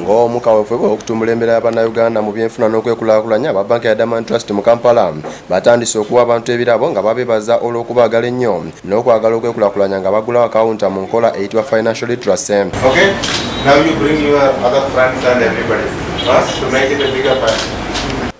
ng'omu kaweefube okutumbula embeera y'Abannayuganda mu byenfuna n'okwekulaakulanya aba banka ya Diamond Trust mu Kampala batandise okuwa abantu ebirabo nga babeebaza olw'okubaagala ennyo n'okwagala okwekulaakulanya nga bagulawo akawunta mu nkola eyitibwa financial literacy. Okay, now you bring your other friends and everybody to make it a bigger family.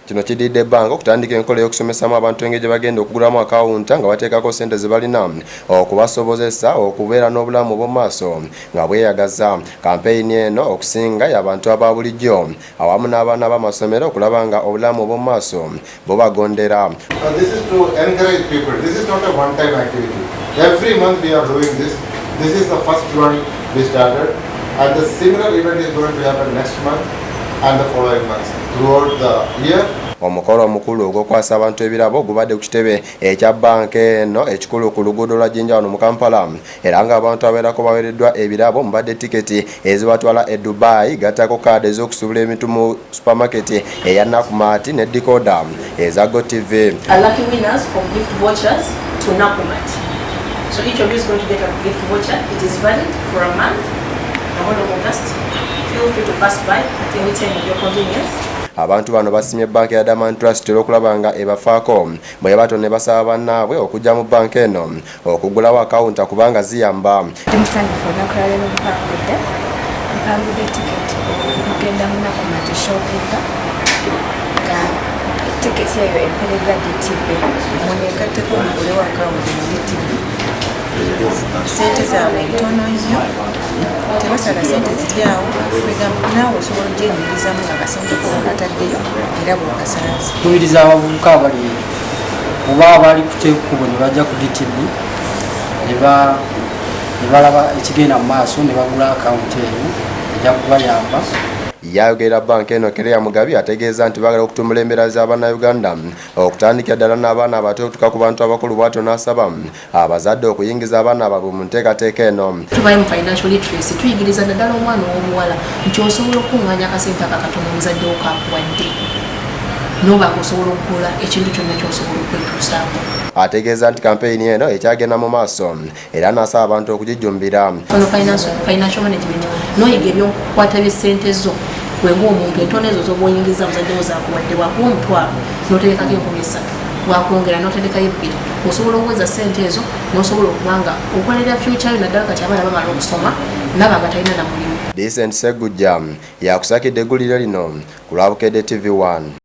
Kino kididde ebbanga okutandika enkola y'okusomesamu abantu engeri gye bagenda okugulamu akawunta nga bateekako ssente ze balina okubasobozesa okubeera n'obulamu obw'omu maaso nga bweyagaza. Kampeyini eno okusinga y'abantu aba bulijjo awamu n'abaana b'amasomero okulaba nga obulamu obw'omu maaso bubagondera. This is to encourage people. This is not a one-time activity. Every month we are doing this. This is the first one we started, and the similar event is going to happen next month and the following months throughout the year. Omukolo omukulu ogw'okwasa abantu ebirabo gubadde ku kitebe ekya banka eno ekikulu ku luguudo lwa Jinja wano mu Kampala, era ng'abantu abeerako baweereddwa ebirabo mubadde tiketi ezibatwala e Dubai, gattako kaadi ez'okusubula ebintu mu supermarket eya Nakumatt ne decoder eza GoTV. Lucky winners of gift vouchers to Nakumatt. So each of you is going to get a gift voucher. It is valid for a month. The whole of August. Feel free to pass by at any time of your convenience. Abantu bano basimye banka ya Diamond Trust olw'okulaba nga ebafaako bwe bato ne basaba bannaabwe okujja mu banka eno okugulawo akawunta kubanga ziyamba. Musanyufu olunaku lwa leero mpangudde tiketi okugenda mu Nakumatt shoppinga nga tiketi eyo empereddwa DTB muneegatteko omugulewo akawunti mu DTB. Sente zaabwe ntono nnyo, tebasala sente ziri awo, naawe osobola ogyenyumirizamu nga kasente ko bakataddeyo era bw'okasanze. Tukubiriza abavubuka abali oba abali ku kyekubo ne bajja ku DTB ne balaba ekigenda mu maaso ne bagula akawunti eyo ejja kubayamba. Yayogerera banka eno Kereya Mugabi ategeeza nti baagala okutumbula embeera z'Abannayuganda okutandikira ddala n'abaana abato okutuuka ku bantu abakulu bw'atyo n'asaba abazadde okuyingiza abaana baabwe mu nteekateeka eno. Tuvayo mu financial literacy tuyigiriza naddala omwana ow'omuwala nti osobola okukungaanya akasente akatono omuzadde wo kakuwadde n'oba osobola okukola ekintu kyonna ky'osobola okwetuusaako. Ategeeza nti kampeyini eno ekyagenda mu maaso era n'asaba abantu okugijjumbira. Financial management n'oyiga ebyokukwata by'essente zo wenga omuntu entono ezo z'oba oyingiza muzadde wo zaakuwadde wakuwa omutwalo n'oterekako 3,000 wakwongera n'oterekayo 2 osobola okuweza ssente ezo n'osobola okuba nga okolera future yo naddala kati abaana bamala okusoma naba nga talina na mulimu. Decent Segujja yakusakidde eggulire lino ku lwa Bukedde TV1.